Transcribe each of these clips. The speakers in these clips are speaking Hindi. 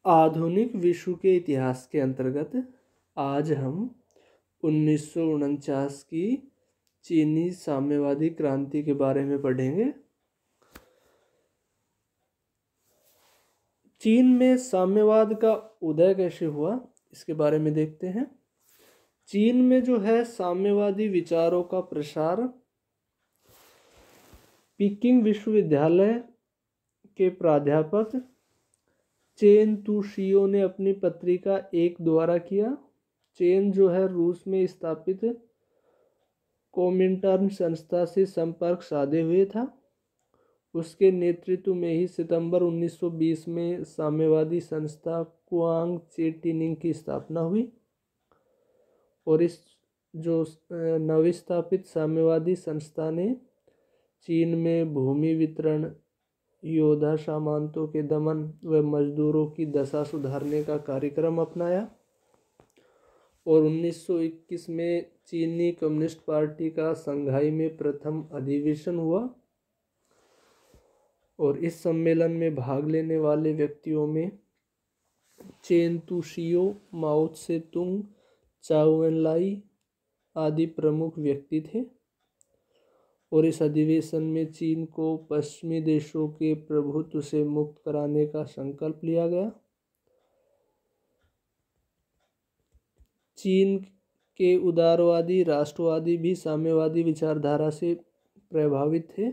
आधुनिक विश्व के इतिहास के अंतर्गत आज हम 1949 की चीनी साम्यवादी क्रांति के बारे में पढ़ेंगे। चीन में साम्यवाद का उदय कैसे हुआ, इसके बारे में देखते हैं। चीन में जो है साम्यवादी विचारों का प्रसार पीकिंग विश्वविद्यालय के प्राध्यापक चेन तुशियो ने अपनी पत्रिका एक द्वारा किया। चेन जो है रूस में स्थापित कोमिंटर्न संस्था से संपर्क साधे हुए था। उसके नेतृत्व में ही सितंबर 1920 में साम्यवादी संस्था कुआंग चेटिनिंग की स्थापना हुई और इस जो नवस्थापित साम्यवादी संस्था ने चीन में भूमि वितरण, योद्धा सामंतों के दमन व मजदूरों की दशा सुधारने का कार्यक्रम अपनाया और 1921 में चीनी कम्युनिस्ट पार्टी का शंघाई में प्रथम अधिवेशन हुआ और इस सम्मेलन में भाग लेने वाले व्यक्तियों में चेन तुशियो, माओ त्से तुंग, चाओ एनलाई आदि प्रमुख व्यक्ति थे और इस अधिवेशन में चीन को पश्चिमी देशों के प्रभुत्व से मुक्त कराने का संकल्प लिया गया। चीन के उदारवादी राष्ट्रवादी भी साम्यवादी विचारधारा से प्रभावित थे।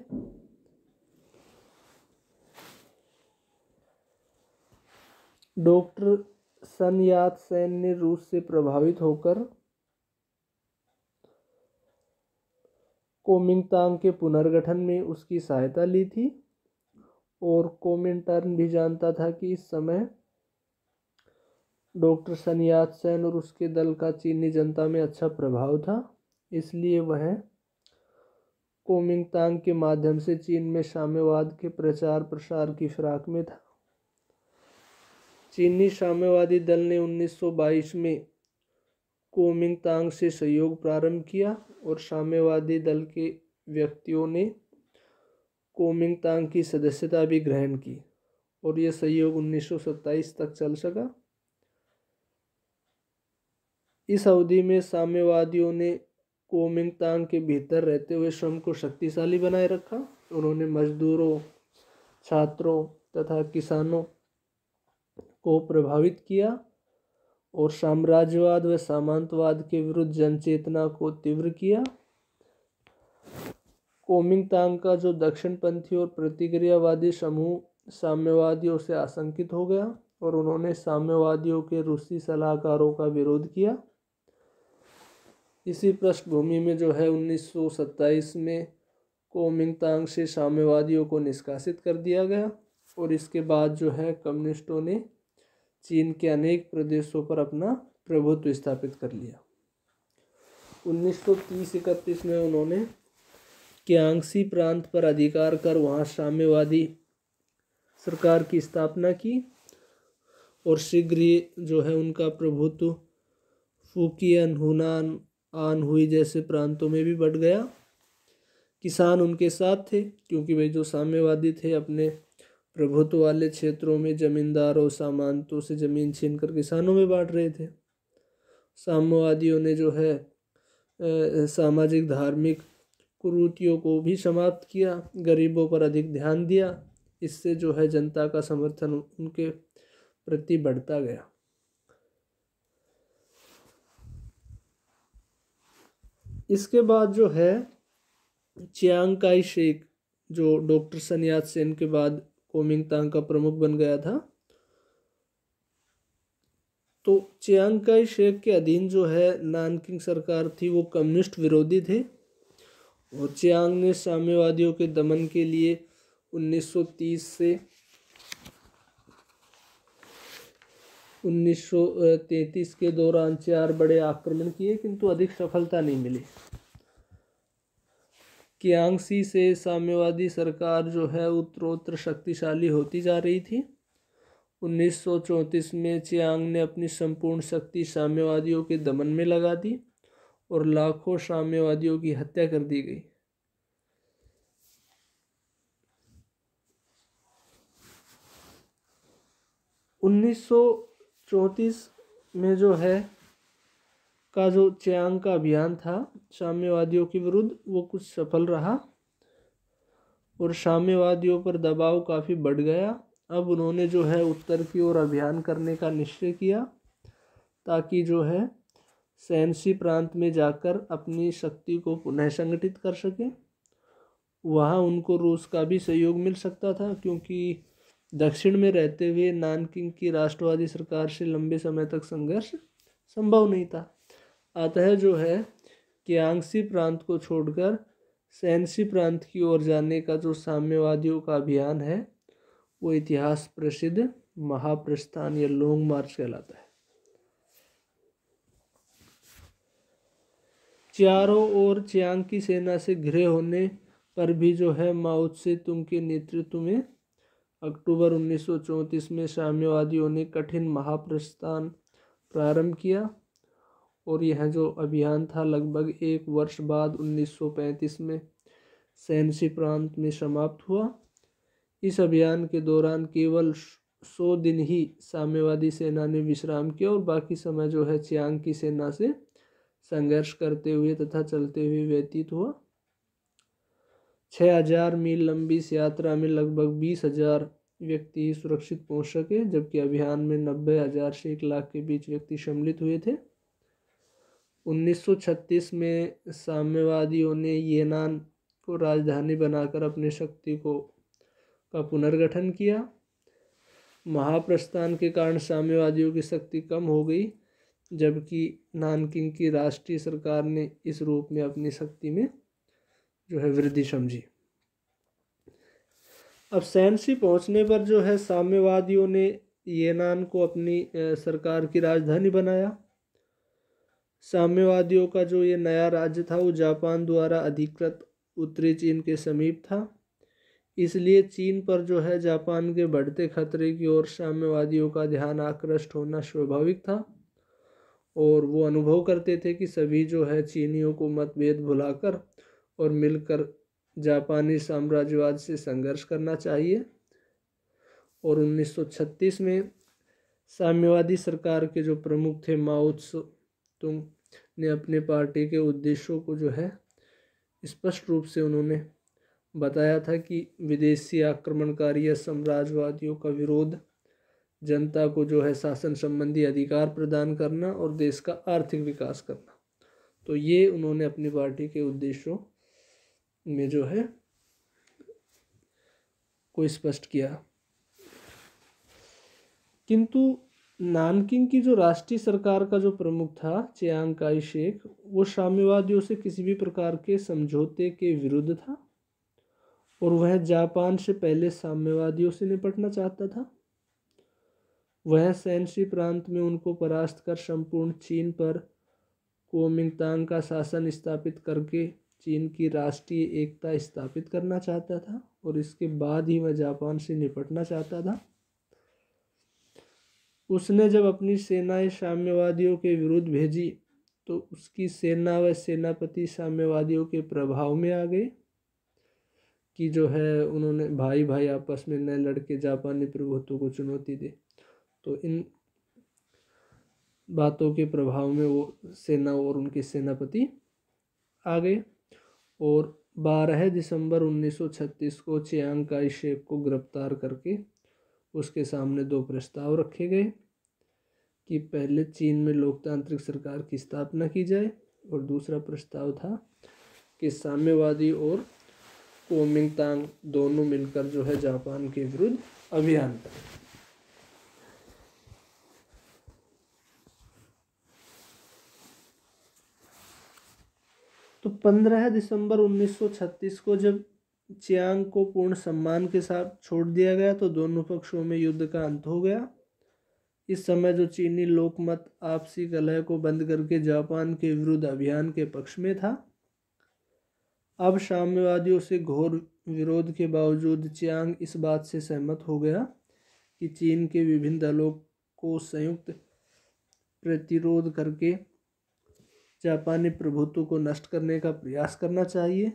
डॉक्टर सन यात सेन ने रूस से प्रभावित होकर कोमिंगतांग के पुनर्गठन में उसकी सहायता ली थी और कोमिंटर्न भी जानता था कि इस समय डॉक्टर सन यात सेन और उसके दल का चीनी जनता में अच्छा प्रभाव था, इसलिए वह कोमिंगतांग के माध्यम से चीन में साम्यवाद के प्रचार प्रसार की फिराक में था। चीनी साम्यवादी दल ने 1922 में कोमिंगतांग से सहयोग प्रारंभ किया और साम्यवादी दल के व्यक्तियों ने कोमिंगतांग की सदस्यता भी ग्रहण की और यह सहयोग 1927 तक चल सका। इस अवधि में साम्यवादियों ने कोमिंगतांग के भीतर रहते हुए स्वयं को शक्तिशाली बनाए रखा। उन्होंने मजदूरों, छात्रों तथा किसानों को प्रभावित किया और साम्राज्यवाद व सामंतवाद के विरुद्ध जनचेतना को तीव्र किया। कोमिंगतांग का जो दक्षिणपंथी और प्रतिक्रियावादी समूह साम्यवादियों से आशंकित हो गया और उन्होंने साम्यवादियों के रूसी सलाहकारों का विरोध किया। इसी पृष्ठभूमि में जो है 1927 में कोमिंगतांग से साम्यवादियों को निष्कासित कर दिया गया और इसके बाद जो है कम्युनिस्टों ने चीन के अनेक प्रदेशों पर अपना प्रभुत्व स्थापित कर लिया। 1930-31 में उन्होंने क्यांगसी प्रांत पर अधिकार कर वहाँ साम्यवादी सरकार की स्थापना की और शीघ्र ही जो है उनका प्रभुत्व फुकियन, हुनान, आनहुई जैसे प्रांतों में भी बढ़ गया। किसान उनके साथ थे क्योंकि वे जो साम्यवादी थे अपने प्रभुत्व वाले क्षेत्रों में जमींदारों सामंतों से जमीन छीनकर किसानों में बांट रहे थे। साम्यवादियों ने जो है सामाजिक धार्मिक कुरीतियों को भी समाप्त किया, गरीबों पर अधिक ध्यान दिया। इससे जो है जनता का समर्थन उनके प्रति बढ़ता गया। इसके बाद जो है चियांग काई शेक जो डॉक्टर सन यात सेन के बाद कोमिंगतांग का प्रमुख बन गया था, तो चियांग काई शेक के अधीन जो है नानकिंग सरकार थी वो कम्युनिस्ट विरोधी थे और चियांग ने साम्यवादियों के दमन के लिए 1930 से 1933 के दौरान 4 बड़े आक्रमण किए किंतु अधिक सफलता नहीं मिली। क्यांगसी से साम्यवादी सरकार जो है उत्तरोत्तर शक्तिशाली होती जा रही थी। 1934 में चियांग ने अपनी संपूर्ण शक्ति साम्यवादियों के दमन में लगा दी और लाखों साम्यवादियों की हत्या कर दी गई। 1934 में जो है का जो चियांग का अभियान था साम्यवादियों के विरुद्ध, वो कुछ सफल रहा और साम्यवादियों पर दबाव काफ़ी बढ़ गया। अब उन्होंने जो है उत्तर की ओर अभियान करने का निश्चय किया ताकि जो है सैनसी प्रांत में जाकर अपनी शक्ति को पुनः संगठित कर सकें। वहाँ उनको रूस का भी सहयोग मिल सकता था क्योंकि दक्षिण में रहते हुए नानकिंग की राष्ट्रवादी सरकार से लंबे समय तक संघर्ष संभव नहीं था। अतः जो है कियांगसी प्रांत को छोड़कर सैनसी प्रांत की ओर जाने का जो साम्यवादियों का अभियान है वो इतिहास प्रसिद्ध महाप्रस्थान या लॉन्ग मार्च कहलाता है। चारों ओर चियांग की सेना से घिरे होने पर भी जो है माओ त्से तुंग के नेतृत्व में अक्टूबर 1934 में साम्यवादियों ने कठिन महाप्रस्थान प्रारंभ किया और यह जो अभियान था लगभग एक वर्ष बाद 1935 में सैनसी प्रांत में समाप्त हुआ। इस अभियान के दौरान केवल 100 दिन ही साम्यवादी सेना ने विश्राम किया और बाकी समय जो है चियांग की सेना से संघर्ष करते हुए तथा चलते हुए व्यतीत हुआ। 6000 मील लंबी इस यात्रा में लगभग 20,000 व्यक्ति सुरक्षित पहुंच सके, जबकि अभियान में 90,000 से 1 लाख के बीच व्यक्ति सम्मिलित हुए थे। 1936 में साम्यवादियों ने येनान को राजधानी बनाकर अपनी शक्ति का पुनर्गठन किया। महाप्रस्थान के कारण साम्यवादियों की शक्ति कम हो गई, जबकि नानकिंग की राष्ट्रीय सरकार ने इस रूप में अपनी शक्ति में जो है वृद्धि समझी। अब सैनसी पहुंचने पर जो है साम्यवादियों ने येनान को अपनी सरकार की राजधानी बनाया। साम्यवादियों का जो ये नया राज्य था वो जापान द्वारा अधिकृत उत्तरी चीन के समीप था, इसलिए चीन पर जो है जापान के बढ़ते खतरे की ओर साम्यवादियों का ध्यान आकृष्ट होना स्वाभाविक था और वो अनुभव करते थे कि सभी जो है चीनियों को मतभेद भुलाकर और मिलकर जापानी साम्राज्यवाद से संघर्ष करना चाहिए। और 1936 में साम्यवादी सरकार के जो प्रमुख थे माओ त्से तुंग ने अपने पार्टी के उद्देश्यों को जो है स्पष्ट रूप से उन्होंने बताया था कि विदेशी आक्रमणकारी या साम्राज्यवादियों का विरोध, जनता को जो है शासन संबंधी अधिकार प्रदान करना और देश का आर्थिक विकास करना। तो ये उन्होंने अपनी पार्टी के उद्देश्यों में जो है को स्पष्ट किया। किंतु नानकिंग की जो राष्ट्रीय सरकार का जो प्रमुख था चियांग काई शेक, वो साम्यवादियों से किसी भी प्रकार के समझौते के विरुद्ध था और वह जापान से पहले साम्यवादियों से निपटना चाहता था। वह सैनसी प्रांत में उनको परास्त कर संपूर्ण चीन पर कुओमिंगतांग का शासन स्थापित करके चीन की राष्ट्रीय एकता स्थापित करना चाहता था और इसके बाद ही वह जापान से निपटना चाहता था। उसने जब अपनी सेनाएं साम्यवादियों के विरुद्ध भेजी तो उसकी सेना व सेनापति साम्यवादियों के प्रभाव में आ गए कि जो है उन्होंने भाई भाई आपस में न लड़के जापानी प्रभुत्व को चुनौती दे। तो इन बातों के प्रभाव में वो सेना और उनके सेनापति आ गए और 12 दिसंबर 1936 को चियांग काई शेक को गिरफ्तार करके उसके सामने 2 प्रस्ताव रखे गए कि पहले चीन में लोकतांत्रिक सरकार की स्थापना की जाए और दूसरा प्रस्ताव था कि साम्यवादी और कुओमिंगतांग दोनों मिलकर जो है जापान के विरुद्ध अभियान करें। तो 15 दिसंबर 1936 को जब चियांग को पूर्ण सम्मान के साथ छोड़ दिया गया तो दोनों पक्षों में युद्ध का अंत हो गया। इस समय जो चीनी लोकमत आपसी कलह को बंद करके जापान के विरुद्ध अभियान के पक्ष में था। अब साम्यवादियों से घोर विरोध के बावजूद चियांग इस बात से सहमत हो गया कि चीन के विभिन्न दलों को संयुक्त प्रतिरोध करके जापानी प्रभुत्व को नष्ट करने का प्रयास करना चाहिए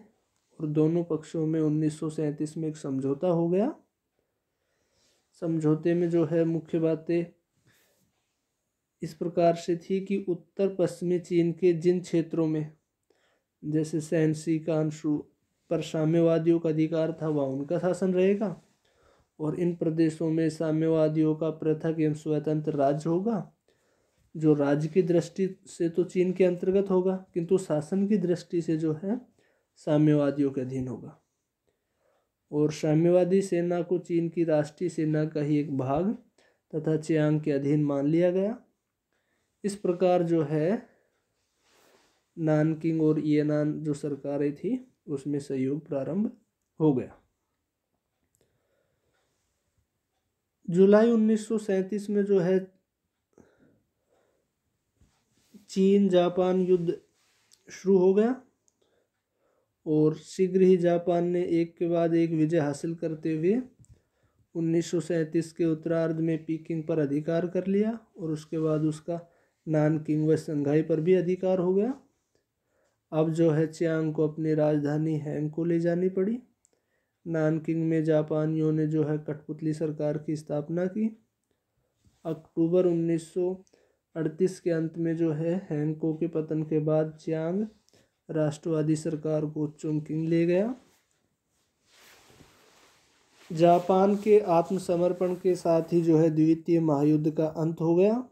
और दोनों पक्षों में 1937 में एक समझौता हो गया समझौते में जो है मुख्य बातें इस प्रकार से थी कि उत्तर पश्चिमी चीन के जिन क्षेत्रों में जैसे सैनसी कानशू पर साम्यवादियों का अधिकार था वह उनका शासन रहेगा, और इन प्रदेशों में साम्यवादियों का पृथक एवं स्वतंत्र राज्य होगा, जो राज्य की दृष्टि से तो चीन के अंतर्गत होगा किंतु शासन की दृष्टि से जो है साम्यवादियों के अधीन होगा। और साम्यवादी सेना को चीन की राष्ट्रीय सेना का ही एक भाग तथा चियांग के अधीन मान लिया गया। इस प्रकार जो है नानकिंग और येनान जो सरकारें थी उसमें सहयोग प्रारंभ हो गया। जुलाई 1937 में जो है चीन जापान युद्ध शुरू हो गया और शीघ्र ही जापान ने एक के बाद एक विजय हासिल करते हुए 1937 के उत्तरार्ध में पीकिंग पर अधिकार कर लिया और उसके बाद उसका नानकिंग व संघाई पर भी अधिकार हो गया। अब जो है चियांग को अपनी राजधानी हैंग को ले जानी पड़ी। नानकिंग में जापानियों ने जो है कठपुतली सरकार की स्थापना की। अक्टूबर 1938 के अंत में जो है हैंगको के पतन के बाद चियांग राष्ट्रवादी सरकार को चुंकिंग ले गया। जापान के आत्मसमर्पण के साथ ही जो है द्वितीय महायुद्ध का अंत हो गया।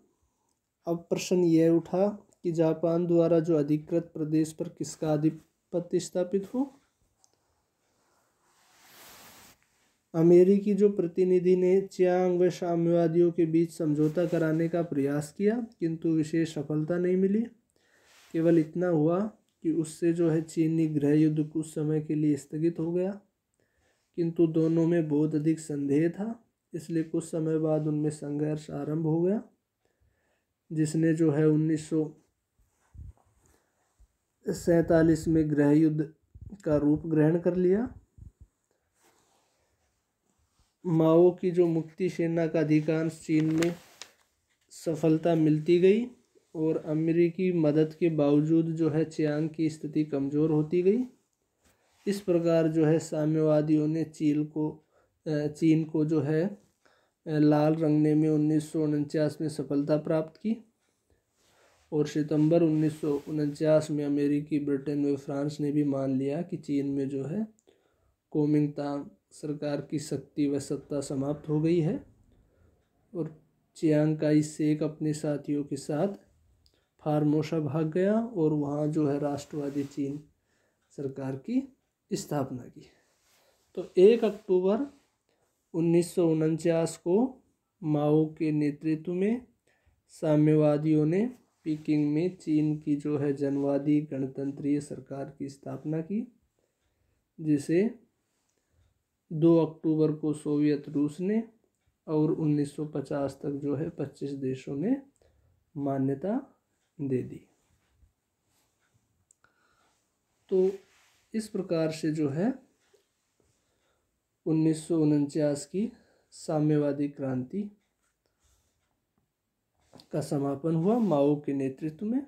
अब प्रश्न यह उठा कि जापान द्वारा जो अधिकृत प्रदेश पर किसका आधिपत्य स्थापित हो। अमेरिकी जो प्रतिनिधि ने चियांग व साम्यवादियों के बीच समझौता कराने का प्रयास किया किंतु विशेष सफलता नहीं मिली। केवल इतना हुआ कि उससे जो है चीनी गृह युद्ध कुछ समय के लिए स्थगित हो गया, किंतु दोनों में बहुत अधिक संदेह था, इसलिए कुछ समय बाद उनमें संघर्ष आरंभ हो गया, जिसने जो है 1947 में गृह युद्ध का रूप ग्रहण कर लिया। माओ की जो मुक्ति सेना का अधिकांश चीन में सफलता मिलती गई और अमेरिकी मदद के बावजूद जो है चियांग की स्थिति कमज़ोर होती गई। इस प्रकार जो है साम्यवादियों ने चीन को जो है लाल रंगने में 1949 में सफलता प्राप्त की और सितंबर 1949 में अमेरिकी, ब्रिटेन व फ्रांस ने भी मान लिया कि चीन में जो है कुओमिंतांग सरकार की शक्ति व सत्ता समाप्त हो गई है और चियांग काई शेक अपने साथियों के साथ फार्मोसा भाग गया और वहाँ जो है राष्ट्रवादी चीन सरकार की स्थापना की। तो 1 अक्टूबर 1949 को माओ के नेतृत्व में साम्यवादियों ने पीकिंग में चीन की जो है जनवादी गणतंत्रीय सरकार की स्थापना की, जिसे 2 अक्टूबर को सोवियत रूस ने और 1950 तक जो है 25 देशों ने मान्यता दे दी। तो इस प्रकार से जो है 1949 की साम्यवादी क्रांति का समापन हुआ माओ के नेतृत्व में।